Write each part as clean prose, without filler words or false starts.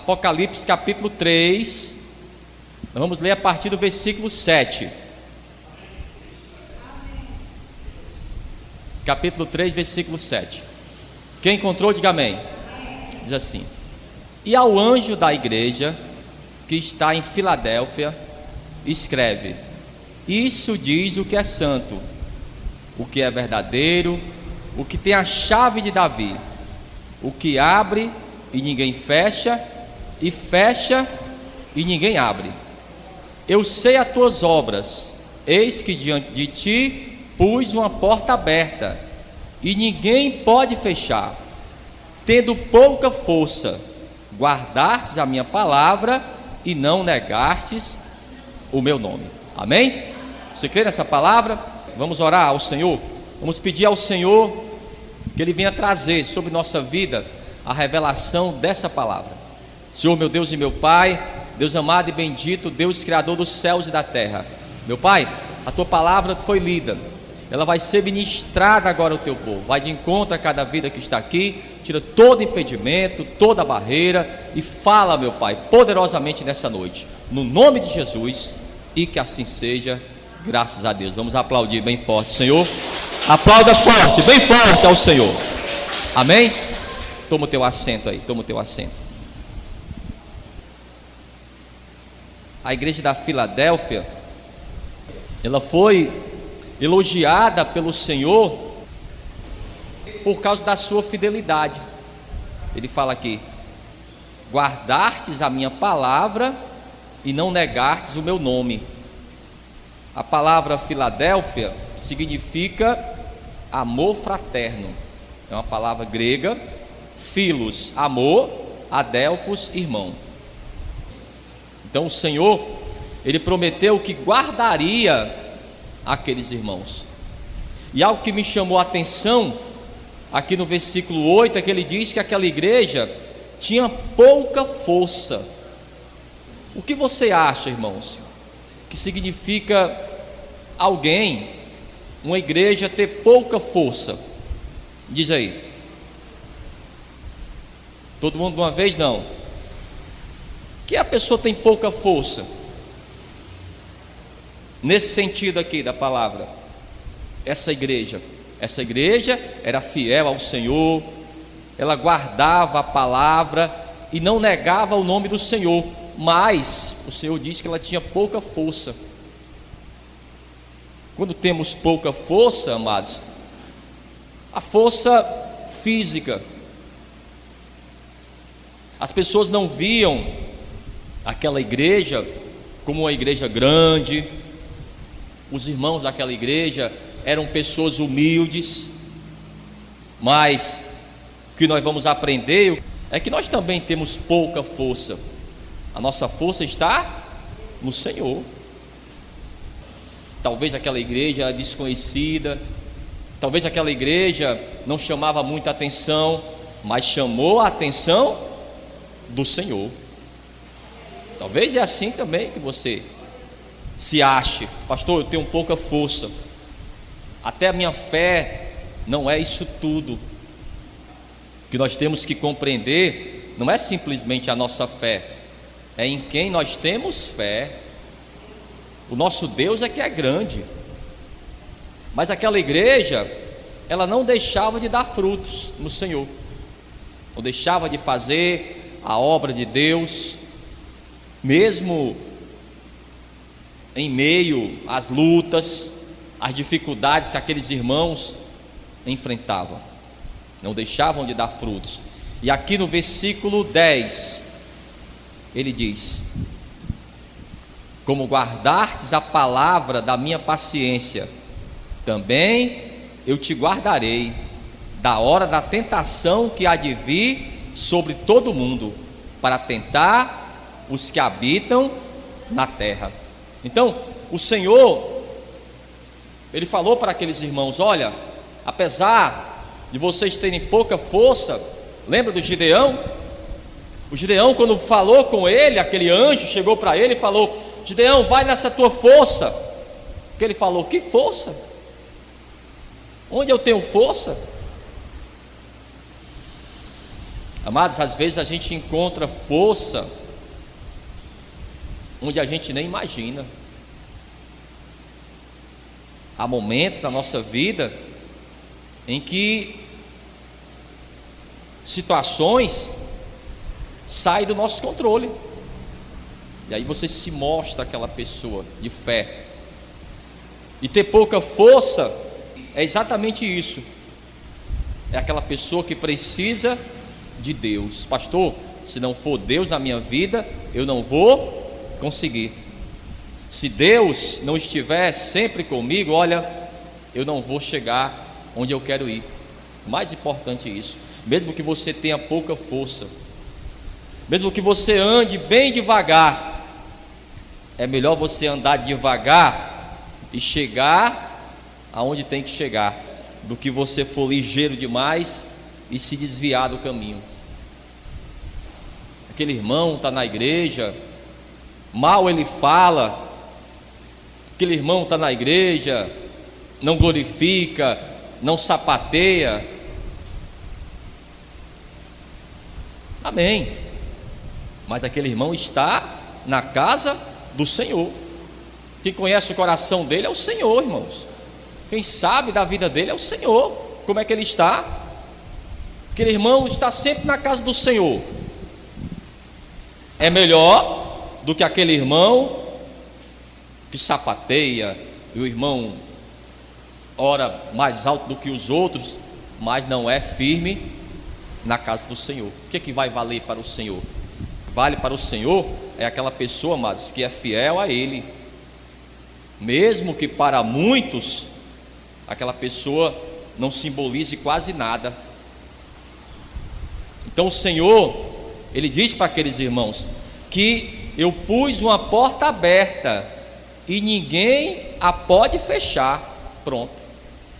Apocalipse capítulo 3, nós vamos ler a partir do versículo 7. Capítulo 3, versículo 7. Quem encontrou, diga amém. Diz assim: E ao anjo da igreja que está em Filadélfia, escreve: Isso diz o que é santo, o que é verdadeiro, o que tem a chave de Davi, o que abre e ninguém fecha, e fecha e ninguém abre. Eu sei as tuas obras, eis que diante de ti pus uma porta aberta, e ninguém pode fechar. Tendo pouca força, guardastes a minha palavra e não negastes o meu nome. Amém? Você crê nessa palavra? Vamos orar ao Senhor. Vamos pedir ao Senhor que Ele venha trazer sobre nossa vida a revelação dessa palavra. Senhor, meu Deus e meu Pai, Deus amado e bendito, Deus criador dos céus e da terra. Meu Pai, a tua palavra foi lida, ela vai ser ministrada agora ao teu povo. Vai de encontro a cada vida que está aqui, tira todo impedimento, toda barreira, e fala, meu Pai, poderosamente nessa noite, no nome de Jesus, e que assim seja, graças a Deus. Vamos aplaudir bem forte, Senhor. Aplauda forte, bem forte ao Senhor. Amém? Toma o teu assento aí, toma o teu assento. A igreja da Filadélfia, ela foi elogiada pelo Senhor por causa da sua fidelidade. Ele fala aqui: guardastes a minha palavra e não negastes o meu nome. A palavra Filadélfia significa amor fraterno. É uma palavra grega. Philos, amor, adelphos, irmão. Então o Senhor, Ele prometeu que guardaria aqueles irmãos. E algo que me chamou a atenção aqui no versículo 8 é que ele diz que aquela igreja tinha pouca força. O que você acha, irmãos, que significa alguém, uma igreja ter pouca força? Diz aí. Todo mundo de uma vez? Não. Que a pessoa tem pouca força nesse sentido aqui da palavra. Essa igreja era fiel ao Senhor, ela guardava a palavra e não negava o nome do Senhor, mas o Senhor disse que ela tinha pouca força. Quando temos pouca força, amados, a força física, as pessoas não viam aquela igreja como uma igreja grande. Os irmãos daquela igreja eram pessoas humildes, mas o que nós vamos aprender é que nós também temos pouca força. A nossa força está no Senhor. Talvez aquela igreja era desconhecida, talvez aquela igreja não chamava muita atenção, mas chamou a atenção do Senhor. Talvez é assim também que você se ache: pastor, eu tenho pouca força, até a minha fé não é isso tudo. O que nós temos que compreender não é simplesmente a nossa fé, é em quem nós temos fé. O nosso Deus é que é grande. Mas aquela igreja, ela não deixava de dar frutos no Senhor, não deixava de fazer a obra de Deus, mesmo em meio às lutas, às dificuldades que aqueles irmãos enfrentavam, não deixavam de dar frutos. E aqui no versículo 10, ele diz: Como guardastes a palavra da minha paciência, também eu te guardarei da hora da tentação que há de vir sobre todo mundo, para tentar os que habitam na terra. Então o Senhor, Ele falou para aqueles irmãos: olha, apesar de vocês terem pouca força, lembra do Gideão? O Gideão, quando falou com ele, aquele anjo chegou para ele e falou: Gideão, vai nessa tua força. Que ele falou: que força? Onde eu tenho força? Amados, às vezes a gente encontra força onde a gente nem imagina. Há momentos na nossa vida em que situações saem do nosso controle, e aí você se mostra aquela pessoa de fé. E ter pouca força é exatamente isso. É aquela pessoa que precisa de Deus. Pastor, se não for Deus na minha vida, eu não vou conseguir. Se Deus não estiver sempre comigo, olha, eu não vou chegar onde eu quero ir. Mais importante isso. Mesmo que você tenha pouca força, mesmo que você ande bem devagar, é melhor você andar devagar e chegar aonde tem que chegar, do que você for ligeiro demais e se desviar do caminho. Aquele irmão está na igreja, mal ele fala, aquele irmão está na igreja, não glorifica, não sapateia. Amém. Mas aquele irmão está na casa do Senhor. Quem conhece o coração dele é o Senhor, irmãos. Quem sabe da vida dele é o Senhor. Como é que ele está? Aquele irmão está sempre na casa do Senhor. É melhor do que aquele irmão que sapateia, e o irmão ora mais alto do que os outros, mas não é firme na casa do Senhor. O que é que vai valer para o Senhor? Vale para o Senhor é aquela pessoa, amados, que é fiel a Ele, mesmo que para muitos aquela pessoa não simbolize quase nada. Então o Senhor, Ele diz para aqueles irmãos que eu pus uma porta aberta e ninguém a pode fechar. Pronto.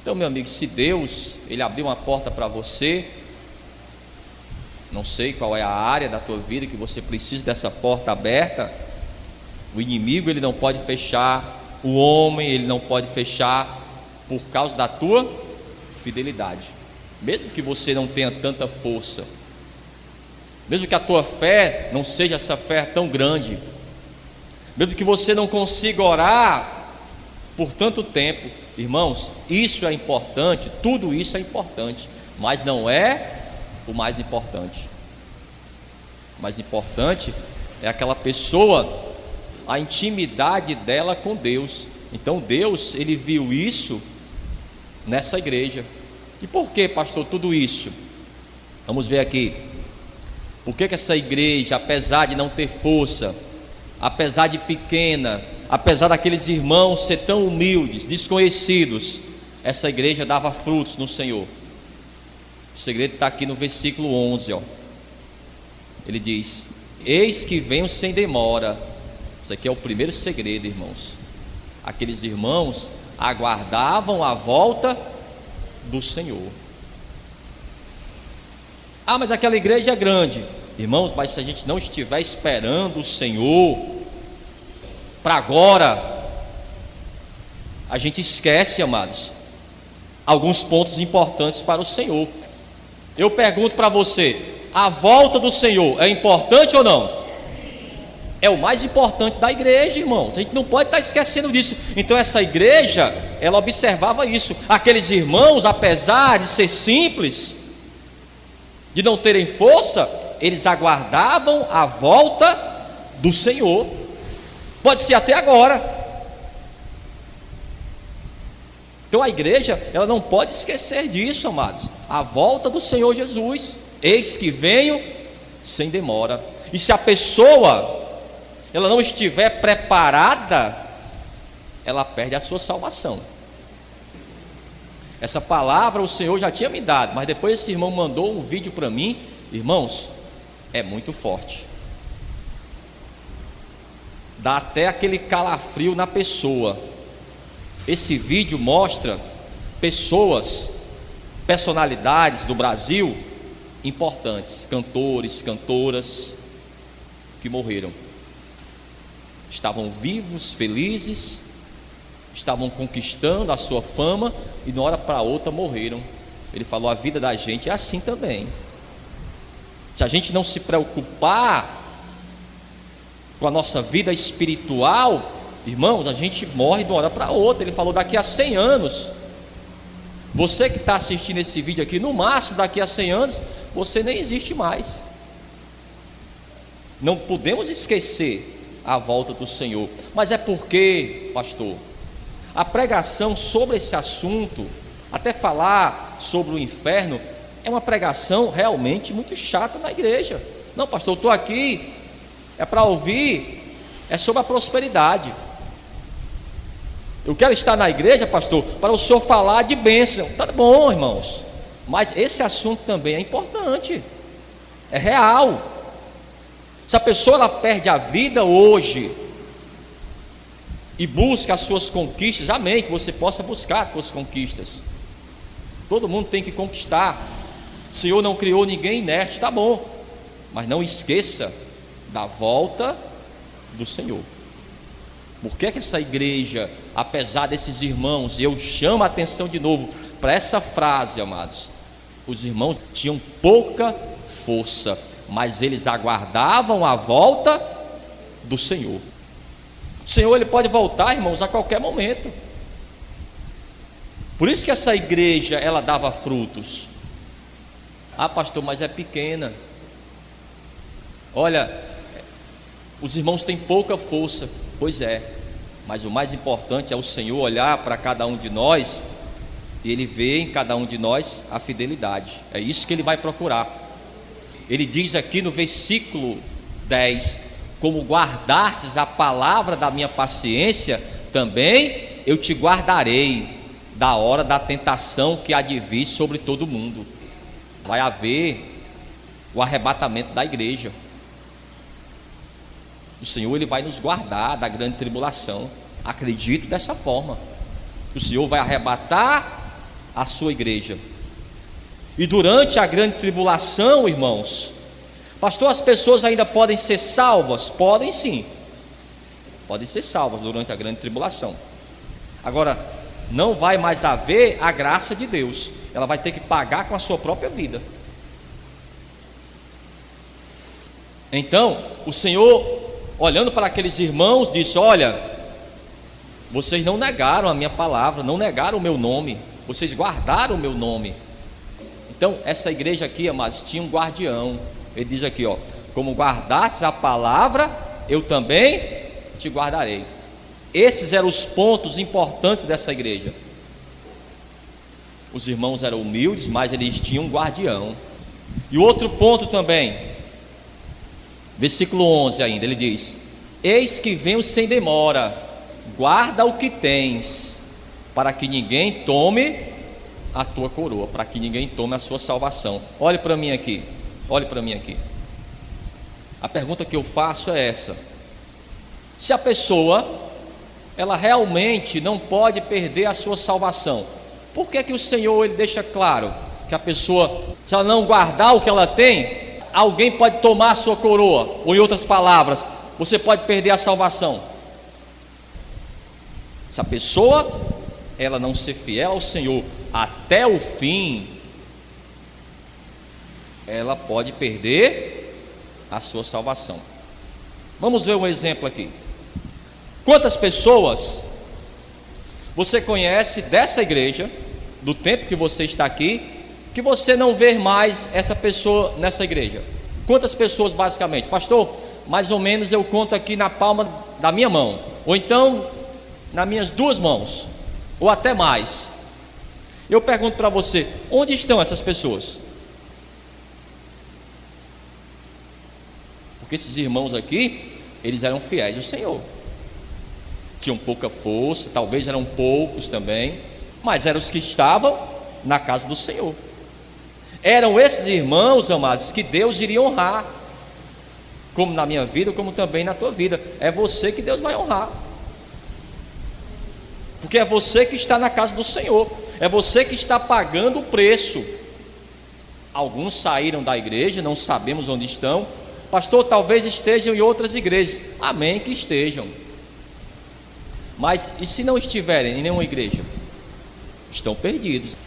Então, meu amigo, se Deus Ele abriu uma porta para você, não sei qual é a área da tua vida que você precisa dessa porta aberta, o inimigo ele não pode fechar, o homem ele não pode fechar, por causa da tua fidelidade. Mesmo que você não tenha tanta força, mesmo que a tua fé não seja essa fé tão grande, mesmo que você não consiga orar por tanto tempo, irmãos, isso é importante, tudo isso é importante, mas não é o mais importante. O mais importante é aquela pessoa, a intimidade dela com Deus. Então Deus, Ele viu isso nessa igreja. E por que, pastor, tudo isso? Vamos ver aqui. Por que essa igreja, apesar de não ter força, apesar de pequena, apesar daqueles irmãos ser tão humildes, desconhecidos, essa igreja dava frutos no Senhor? O segredo está aqui no versículo 11, ó. Ele diz: eis que venho sem demora. Isso aqui é o primeiro segredo, irmãos. Aqueles irmãos aguardavam a volta do Senhor. Ah, mas aquela igreja é grande. Irmãos, mas se a gente não estiver esperando o Senhor para agora, a gente esquece, amados, alguns pontos importantes para o Senhor. Eu pergunto para você: a volta do Senhor é importante ou não? É o mais importante da igreja, irmãos. A gente não pode estar esquecendo disso. Então essa igreja, ela observava isso. Aqueles irmãos, apesar de ser simples, de não terem força, eles aguardavam a volta do Senhor. Pode ser até agora. Então a igreja, ela não pode esquecer disso, amados. A volta do Senhor Jesus. Eis que venho sem demora. E se a pessoa ela não estiver preparada, ela perde a sua salvação. Essa palavra o Senhor já tinha me dado, mas depois esse irmão mandou um vídeo para mim. Irmãos, é muito forte. Dá até aquele calafrio na pessoa. Esse vídeo mostra pessoas, personalidades do Brasil importantes, cantores, cantoras, que morreram. Estavam vivos, felizes, estavam conquistando a sua fama, e de uma hora para outra morreram. Ele falou: a vida da gente é assim também. Se a gente não se preocupar com a nossa vida espiritual, irmãos, a gente morre de uma hora para outra. Ele falou daqui a 100 anos. Você que está assistindo esse vídeo aqui, no máximo daqui a 100 anos, você nem existe mais. Não podemos esquecer a volta do Senhor. Mas é porque, pastor, a pregação sobre esse assunto, até falar sobre o inferno, é uma pregação realmente muito chata na igreja. Não, pastor, eu estou aqui, é para ouvir, é sobre a prosperidade. Eu quero estar na igreja, pastor, para o senhor falar de bênção. Tá bom, irmãos, mas esse assunto também é importante, é real. Se a pessoa ela perde a vida hoje e busca as suas conquistas, amém, que você possa buscar as suas conquistas. Todo mundo tem que conquistar. O Senhor não criou ninguém inerte, tá bom, mas não esqueça da volta do Senhor. Por que essa igreja, apesar desses irmãos, e eu chamo a atenção de novo para essa frase, amados, os irmãos tinham pouca força, mas eles aguardavam a volta do Senhor. O Senhor ele pode voltar, irmãos, a qualquer momento. Por isso que essa igreja ela dava frutos. Ah, pastor, mas é pequena. Olha, os irmãos têm pouca força. Pois é, mas o mais importante é o Senhor olhar para cada um de nós e Ele vê em cada um de nós a fidelidade. É isso que Ele vai procurar. Ele diz aqui no versículo 10: como guardastes a palavra da minha paciência, também eu te guardarei da hora da tentação que há de vir sobre todo mundo. Vai haver o arrebatamento da igreja. O Senhor ele vai nos guardar da grande tribulação. Acredito dessa forma. O Senhor vai arrebatar a sua igreja. E durante a grande tribulação, irmãos, pastor, as pessoas ainda podem ser salvas? Podem sim. Podem ser salvas durante a grande tribulação. Agora, não vai mais haver a graça de Deus. Ela vai ter que pagar com a sua própria vida. Então, o Senhor, olhando para aqueles irmãos, disse: olha, vocês não negaram a minha palavra, não negaram o meu nome, vocês guardaram o meu nome. Então, essa igreja aqui, amados, tinha um guardião. Ele diz aqui, ó: como guardastes a palavra, eu também te guardarei. Esses eram os pontos importantes dessa igreja. Os irmãos eram humildes, mas eles tinham um guardião. E outro ponto também, versículo 11 ainda, ele diz: eis que venho sem demora, guarda o que tens, para que ninguém tome a tua coroa, para que ninguém tome a sua salvação. Olhe para mim aqui, olhe para mim aqui. A pergunta que eu faço é essa: se a pessoa ela realmente não pode perder a sua salvação, por que o Senhor ele deixa claro que a pessoa, se ela não guardar o que ela tem, alguém pode tomar a sua coroa? Ou em outras palavras, você pode perder a salvação. Se a pessoa ela não ser fiel ao Senhor até o fim, ela pode perder a sua salvação. Vamos ver um exemplo aqui. Quantas pessoas você conhece dessa igreja, do tempo que você está aqui, que você não vê mais essa pessoa nessa igreja? Quantas pessoas basicamente? Pastor, mais ou menos eu conto aqui na palma da minha mão, ou então nas minhas duas mãos, ou até mais. Eu pergunto para você: onde estão essas pessoas? Porque esses irmãos aqui, eles eram fiéis ao Senhor, tinham pouca força, talvez eram poucos também, mas eram os que estavam na casa do Senhor. Eram esses irmãos, amados, que Deus iria honrar, como na minha vida, como também na tua vida. É você que Deus vai honrar, porque é você que está na casa do Senhor, é você que está pagando o preço. Alguns saíram da igreja, não sabemos onde estão. Pastor, talvez estejam em outras igrejas. Amém, que estejam. Mas e se não estiverem em nenhuma igreja? Estão perdidos.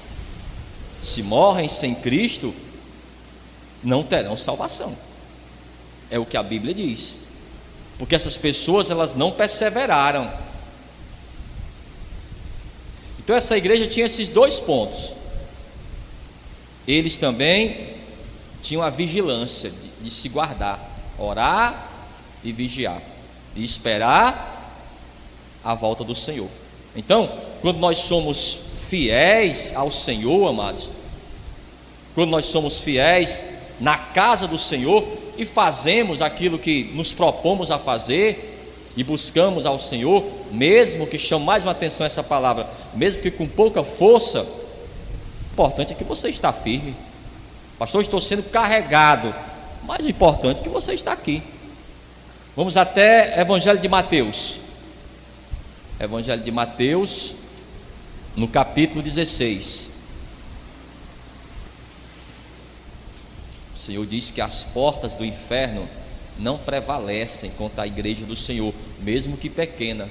Se morrem sem Cristo, não terão salvação. É o que a Bíblia diz. Porque essas pessoas, elas não perseveraram. Então essa igreja tinha esses dois pontos. Eles também tinham a vigilância de se guardar, orar e vigiar, e esperar a volta do Senhor. Então, quando nós somos fiéis ao Senhor, amados, quando nós somos fiéis na casa do Senhor e fazemos aquilo que nos propomos a fazer e buscamos ao Senhor, mesmo que chame mais uma atenção essa palavra, mesmo que com pouca força, o importante é que você está firme. Pastor, estou sendo carregado, mas o importante é que você está aqui. Vamos até Evangelho de Mateus. Evangelho de Mateus, no capítulo 16. O Senhor diz que as portas do inferno não prevalecem contra a igreja do Senhor, mesmo que pequena,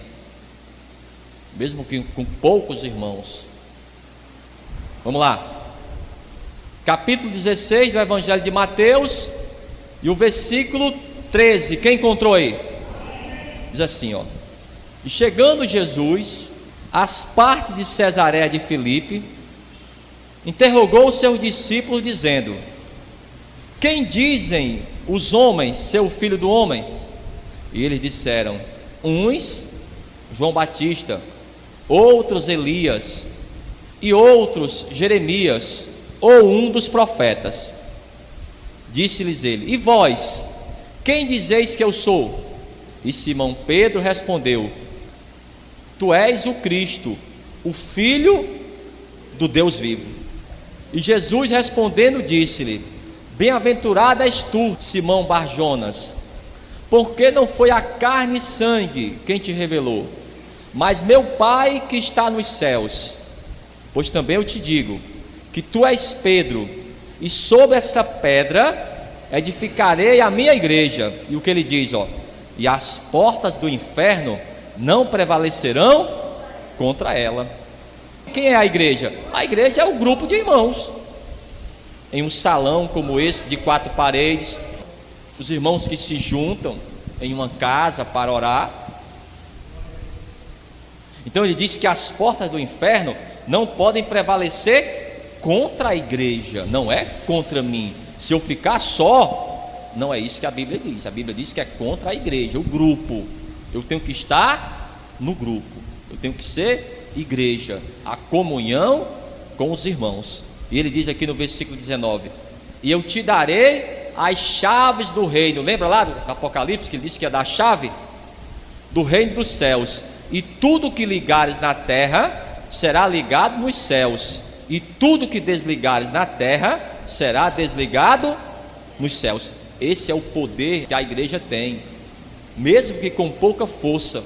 mesmo que com poucos irmãos. Vamos lá. Capítulo 16 do Evangelho de Mateus, e o versículo 13. Quem encontrou aí? Diz assim, ó: e chegando Jesus às partes de Cesareia de Filipe, interrogou os seus discípulos, dizendo: quem dizem os homens ser o filho do homem? E eles disseram: uns João Batista, outros Elias, e outros Jeremias, ou um dos profetas. Disse-lhes ele: e vós, quem dizeis que eu sou? E Simão Pedro respondeu: tu és o Cristo, o Filho do Deus vivo. E Jesus respondendo disse-lhe: bem-aventurado és tu, Simão Barjonas, porque não foi a carne e sangue quem te revelou, mas meu Pai que está nos céus. Pois também eu te digo que tu és Pedro, e sobre essa pedra edificarei a minha igreja. E o que ele diz, ó: e as portas do inferno não prevalecerão contra ela. Quem é a igreja? A igreja é o grupo de irmãos, em um salão como esse, de 4 paredes, os irmãos que se juntam em uma casa para orar. Então ele diz que as portas do inferno não podem prevalecer contra a igreja, não é contra mim. Se eu ficar só, não é isso que a Bíblia diz. A Bíblia diz que é contra a igreja, o grupo. Eu tenho que estar no grupo, eu tenho que ser igreja, a comunhão com os irmãos. E ele diz aqui no versículo 19: e eu te darei as chaves do reino. Lembra lá do Apocalipse que ele disse que ia dar a chave do reino dos céus? E tudo que ligares na terra será ligado nos céus, e tudo que desligares na terra será desligado nos céus. Esse é o poder que a igreja tem, mesmo que com pouca força.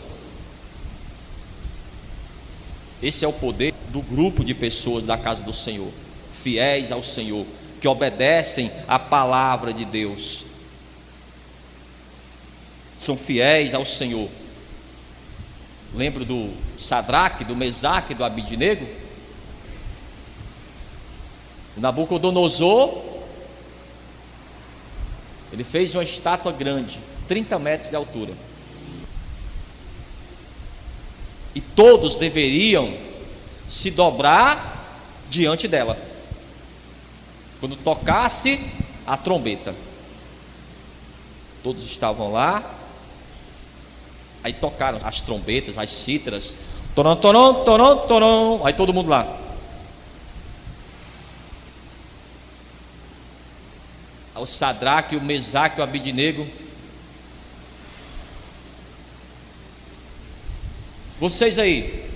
Esse é o poder do grupo de pessoas da casa do Senhor, fiéis ao Senhor, que obedecem à palavra de Deus, são fiéis ao Senhor. Lembro do Sadraque, do Mesaque e do Abidnego. Nabucodonosor, ele fez uma estátua grande, 30 metros de altura, e todos deveriam se dobrar diante dela quando tocasse a trombeta. Todos estavam lá. Aí tocaram as trombetas, as cítaras, torom, torom, torom, torom. Aí todo mundo lá. O Sadraque, o Mesaque e o Abidnego: vocês aí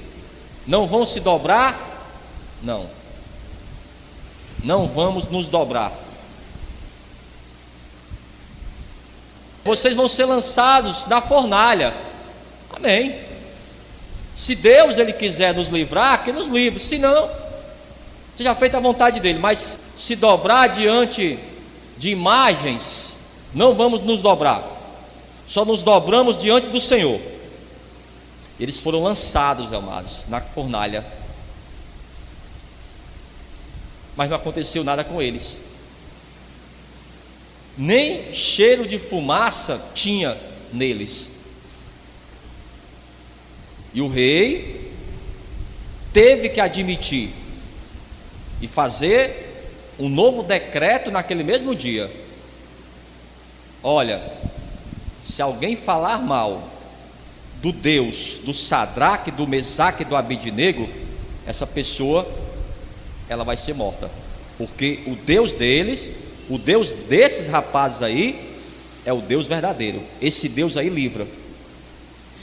não vão se dobrar? Não, não vamos nos dobrar. Vocês vão ser lançados na fornalha. Amém. Se Deus ele quiser nos livrar, que nos livre. Se não, seja feita a vontade dele. Mas se dobrar diante de imagens, não vamos nos dobrar. Só nos dobramos diante do Senhor. Eles foram lançados, amados, na fornalha, mas não aconteceu nada com eles. nem cheiro de fumaça tinha neles. E o rei teve que admitir e fazer um novo decreto naquele mesmo dia. Olha, se alguém falar mal do Deus do Sadraque, do Mesaque e do Abednego, essa pessoa, ela vai ser morta, porque o Deus deles, o Deus desses rapazes aí, é o Deus verdadeiro. Esse Deus aí livra,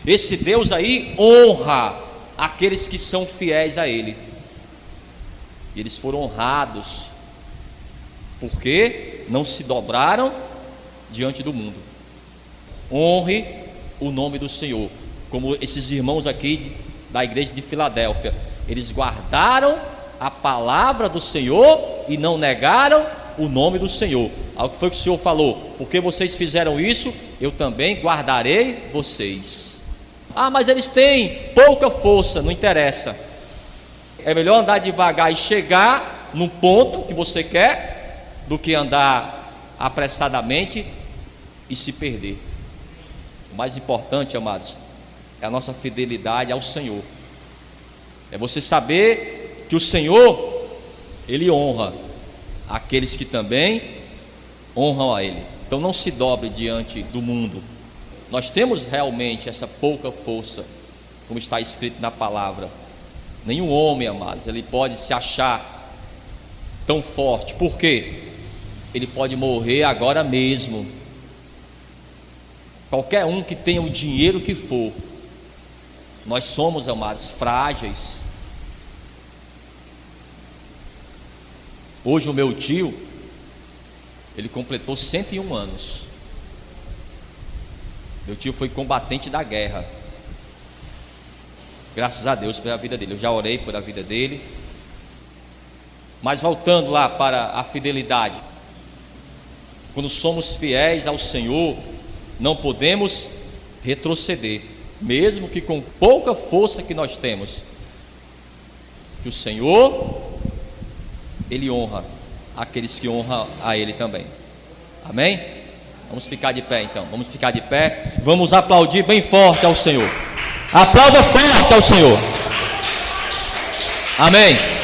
esse Deus aí honra aqueles que são fiéis a Ele. E eles foram honrados, porque não se dobraram diante do mundo. Honre o nome do Senhor, como esses irmãos aqui da igreja de Filadélfia, eles guardaram a palavra do Senhor e não negaram o nome do Senhor. Ao que foi que o Senhor falou: porque vocês fizeram isso, eu também guardarei vocês. Ah, mas eles têm pouca força. Não interessa, é melhor andar devagar e chegar no ponto que você quer, do que andar apressadamente e se perder. O mais importante, amados, é a nossa fidelidade ao Senhor. É você saber que o Senhor, Ele honra aqueles que também honram a Ele. Então não se dobre diante do mundo. Nós temos realmente essa pouca força, como está escrito na palavra. Nenhum homem, amados, ele pode se achar tão forte. Por quê? Ele pode morrer agora mesmo. Qualquer um que tenha o dinheiro que for, nós somos, amados, frágeis. Hoje o meu tio, ele completou 101 anos. Meu tio foi combatente da guerra. Graças a Deus pela vida dele. Eu já orei pela vida dele. Mas voltando lá para a fidelidade, quando somos fiéis ao Senhor, não podemos retroceder, mesmo que com pouca força que nós temos. Que o Senhor, Ele honra aqueles que honram a Ele também. Amém? Vamos ficar de pé então, vamos ficar de pé, vamos aplaudir bem forte ao Senhor. Aplauda forte ao Senhor. Amém.